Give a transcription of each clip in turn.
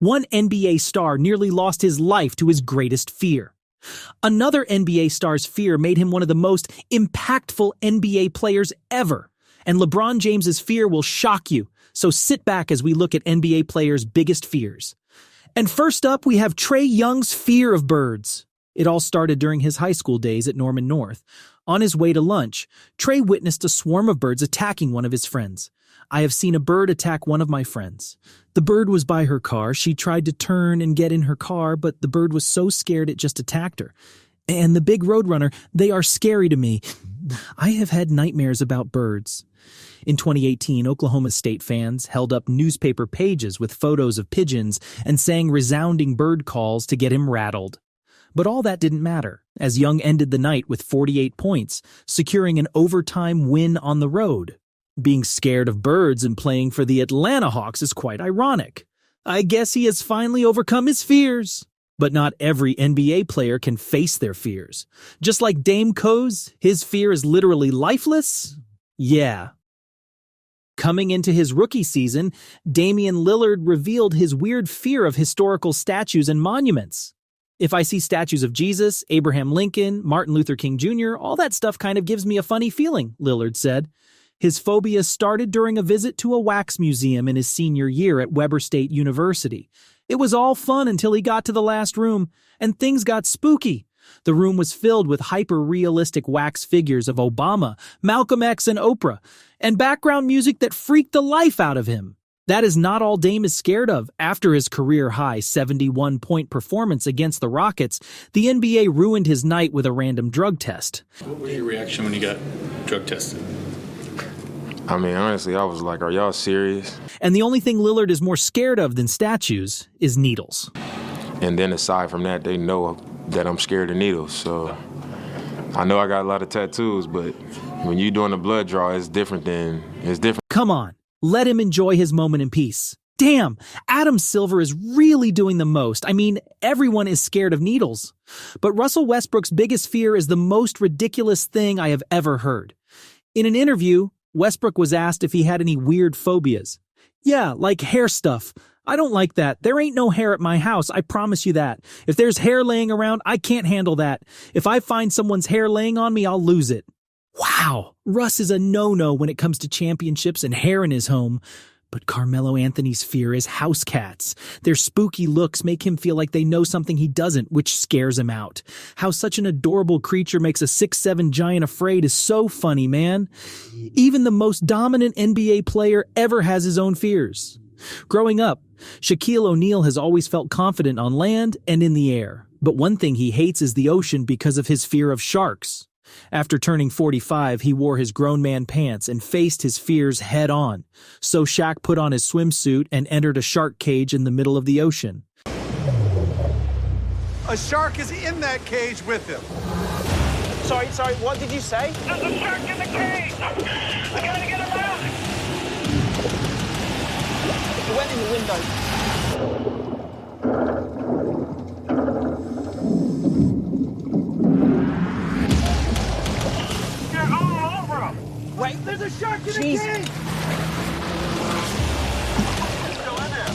One NBA star nearly lost his life to his greatest fear. Another NBA star's fear made him one of the most impactful NBA players ever. And LeBron James's fear will shock you, so sit back as we look at NBA players' biggest fears. And first up, we have Trae Young's fear of birds. It all started during his high school days at Norman North. On his way to lunch, Trae witnessed a swarm of birds attacking one of his friends. I have seen a bird attack one of my friends. The bird was by her car. She tried to turn and get in her car, but the bird was so scared it just attacked her. And the big roadrunner, they are scary to me. I have had nightmares about birds. In 2018, Oklahoma State fans held up newspaper pages with photos of pigeons and sang resounding bird calls to get him rattled. But all that didn't matter, as Young ended the night with 48 points, securing an overtime win on the road. Being scared of birds and playing for the Atlanta Hawks is quite ironic. I guess he has finally overcome his fears. But not every NBA player can face their fears. Just like Dame Coase, his fear is literally lifeless? Yeah. Coming into his rookie season, Damian Lillard revealed his weird fear of historical statues and monuments. If I see statues of Jesus, Abraham Lincoln, Martin Luther King Jr., all that stuff kind of gives me a funny feeling, Lillard said. His phobia started during a visit to a wax museum in his senior year at Weber State University. It was all fun until he got to the last room, and things got spooky. The room was filled with hyper-realistic wax figures of Obama, Malcolm X, and Oprah, and background music that freaked the life out of him. That is not all Dame is scared of. After his career-high 71-point performance against the Rockets, the NBA ruined his night with a random drug test. What was your reaction when you got drug tested? I mean, honestly, I was like, are y'all serious? And the only thing Lillard is more scared of than statues is needles. And then aside from that, they know that I'm scared of needles. So I know I got a lot of tattoos, but when you're doing a blood draw, it's different. Come on, let him enjoy his moment in peace. Damn, Adam Silver is really doing the most. I mean, everyone is scared of needles. But Russell Westbrook's biggest fear is the most ridiculous thing I have ever heard. In an interview, Westbrook was asked if he had any weird phobias. Yeah, like hair stuff. I don't like that. There ain't no hair at my house, I promise you that. If there's hair laying around, I can't handle that. If I find someone's hair laying on me, I'll lose it. Wow, Russ is a no-no when it comes to championships and hair in his home. But Carmelo Anthony's fear is house cats. Their spooky looks make him feel like they know something he doesn't, which scares him out. How such an adorable creature makes a 6'7" giant afraid is so funny, man. Even the most dominant NBA player ever has his own fears. Growing up, Shaquille O'Neal has always felt confident on land and in the air. But one thing he hates is the ocean because of his fear of sharks. After turning 45, he wore his grown man pants and faced his fears head on. So Shaq put on his swimsuit and entered a shark cage in the middle of the ocean. A shark is in that cage with him. Sorry, what did you say? There's a shark in the cage! I gotta get him out! It went in the window. They're all over him! Wait, There's a shark in the Jeez. cage! It's still in there.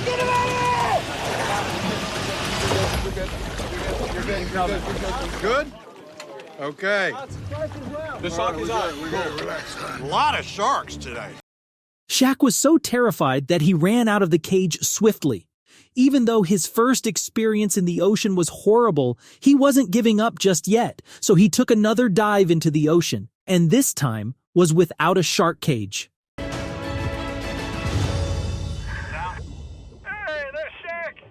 Get him out of here! Good? Okay. The shark is out. Relax. A lot of sharks today. Shaq was so terrified that he ran out of the cage swiftly. Even though his first experience in the ocean was horrible, he wasn't giving up just yet, so he took another dive into the ocean, and this time was without a shark cage. Hey, there's Shaq!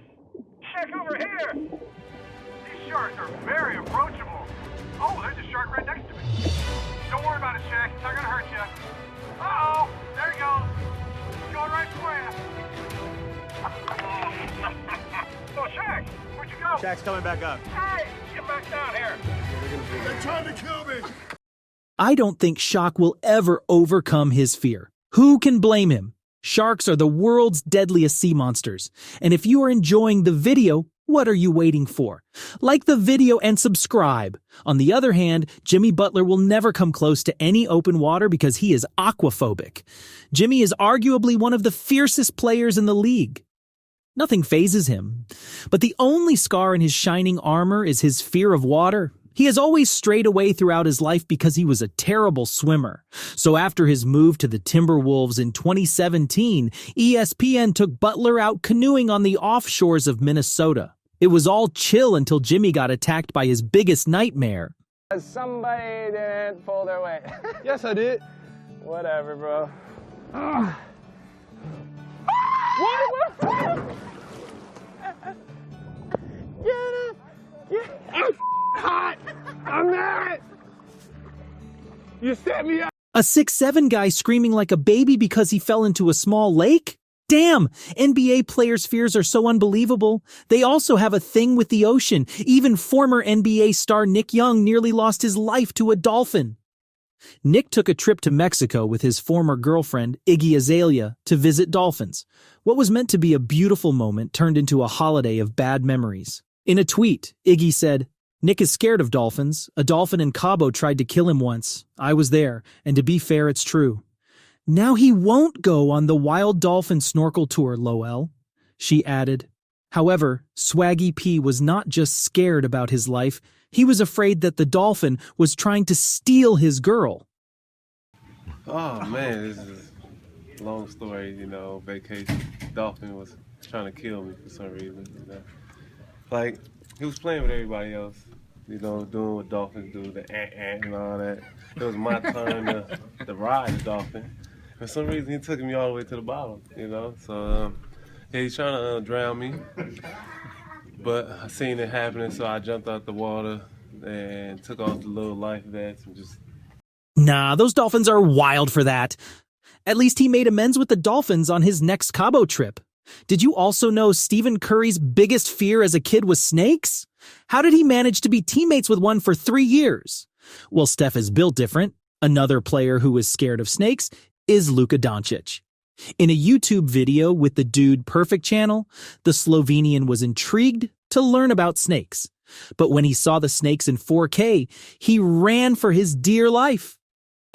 Shaq over here! These sharks are very approachable. Oh, there's a shark right next to me. Don't worry about it, Shaq. It's not gonna hurt you. Uh-oh! There he goes. He's going right for you. Oh, Shaq! Where'd you go? Shaq's coming back up. Hey! Get back down here! They're trying to kill me. I don't think Shaq will ever overcome his fear. Who can blame him? Sharks are the world's deadliest sea monsters. And if you are enjoying the video, What are you waiting for? Like the video and subscribe. On the other hand, Jimmy Butler will never come close to any open water because he is aquaphobic. Jimmy is arguably one of the fiercest players in the league. Nothing phases him. But the only scar in his shining armor is his fear of water. He has always strayed away throughout his life because he was a terrible swimmer. So after his move to the Timberwolves in 2017, ESPN took Butler out canoeing on the offshores of Minnesota. It was all chill until Jimmy got attacked by his biggest nightmare. Somebody didn't pull their weight. Yes, I did. Whatever, bro. Hot! I'm mad! You set me up! A 6'7" guy screaming like a baby because he fell into a small lake? Damn! NBA players' fears are so unbelievable. They also have a thing with the ocean. Even former NBA star Nick Young nearly lost his life to a dolphin. Nick took a trip to Mexico with his former girlfriend, Iggy Azalea, to visit dolphins. What was meant to be a beautiful moment turned into a holiday of bad memories. In a tweet, Iggy said, "Nick is scared of dolphins. A dolphin in Cabo tried to kill him once. I was there, and to be fair, it's true. Now he won't go on the wild dolphin snorkel tour, Lowell," she added. However, Swaggy P was not just scared about his life, he was afraid that the dolphin was trying to steal his girl. Oh man, this is a long story, vacation. Dolphin was trying to kill me for some reason, Like, he was playing with everybody else, doing what dolphins do, the and all that. It was my turn to ride the dolphin. For some reason, he took me all the way to the bottom, So, he's trying to drown me. But I seen it happening, so I jumped out the water and took off the little life vests and just... Nah, those dolphins are wild for that. At least he made amends with the dolphins on his next Cabo trip. Did you also know Stephen Curry's biggest fear as a kid was snakes? How did he manage to be teammates with one for 3 years? Well, Steph is built different. Another player who is scared of snakes is Luka Doncic. In a YouTube video with the Dude Perfect channel, the Slovenian was intrigued to learn about snakes. But when he saw the snakes in 4K, he ran for his dear life.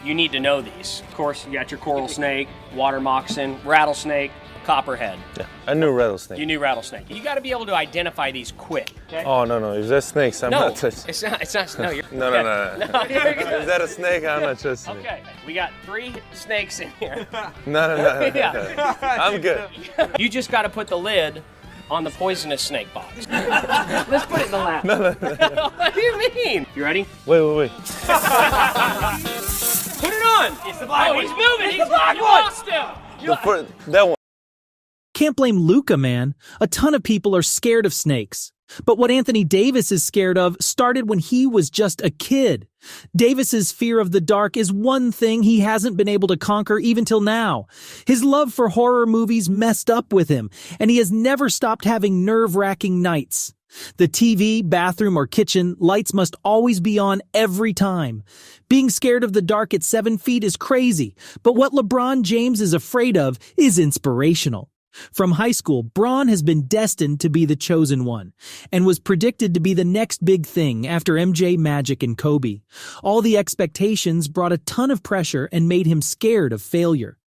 You need to know these. Of course, you got your coral snake, water moccasin, rattlesnake, copperhead. Yeah, I knew rattlesnake. You knew rattlesnake. You got to be able to identify these quick. Okay? Oh, no. If that's snakes, I'm not touching. It's not. No, you're... No. You're good. Is that a snake? I'm not trusting it. Okay, we got 3 snakes in here. No. Yeah. I'm good. You just got to put the lid on the poisonous snake box. Let's put it in the lap. No. What do you mean? You ready? Wait. Put it on. It's the black one. He's moving. He's the black one. Lost him. That one. Can't blame Luka, man. A ton of people are scared of snakes. But what Anthony Davis is scared of started when he was just a kid. Davis's fear of the dark is one thing he hasn't been able to conquer even till now. His love for horror movies messed up with him, and he has never stopped having nerve-wracking nights. The TV, bathroom, or kitchen lights must always be on every time. Being scared of the dark at 7 feet is crazy, but what LeBron James is afraid of is inspirational. From high school, Bron has been destined to be the chosen one, and was predicted to be the next big thing after MJ, Magic, and Kobe. All the expectations brought a ton of pressure and made him scared of failure.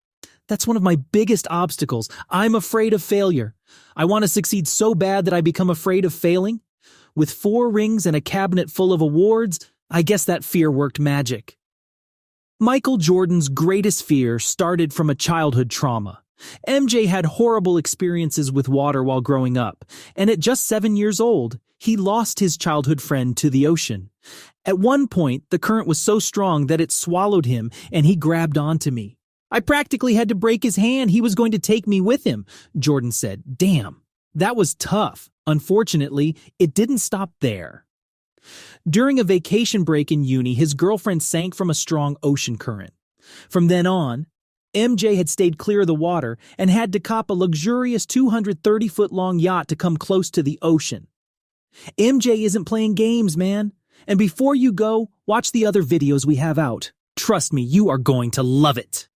That's one of my biggest obstacles. I'm afraid of failure. I want to succeed so bad that I become afraid of failing. With 4 rings and a cabinet full of awards, I guess that fear worked magic. Michael Jordan's greatest fear started from a childhood trauma. MJ had horrible experiences with water while growing up, and at just 7 years old, he lost his childhood friend to the ocean. At one point, the current was so strong that it swallowed him, and he grabbed onto me. I practically had to break his hand. He was going to take me with him, Jordan said. Damn, that was tough. Unfortunately, it didn't stop there. During a vacation break in uni, his girlfriend sank from a strong ocean current. From then on, MJ had stayed clear of the water and had to cop a luxurious 230-foot-long yacht to come close to the ocean. MJ isn't playing games, man. And before you go, watch the other videos we have out. Trust me, you are going to love it.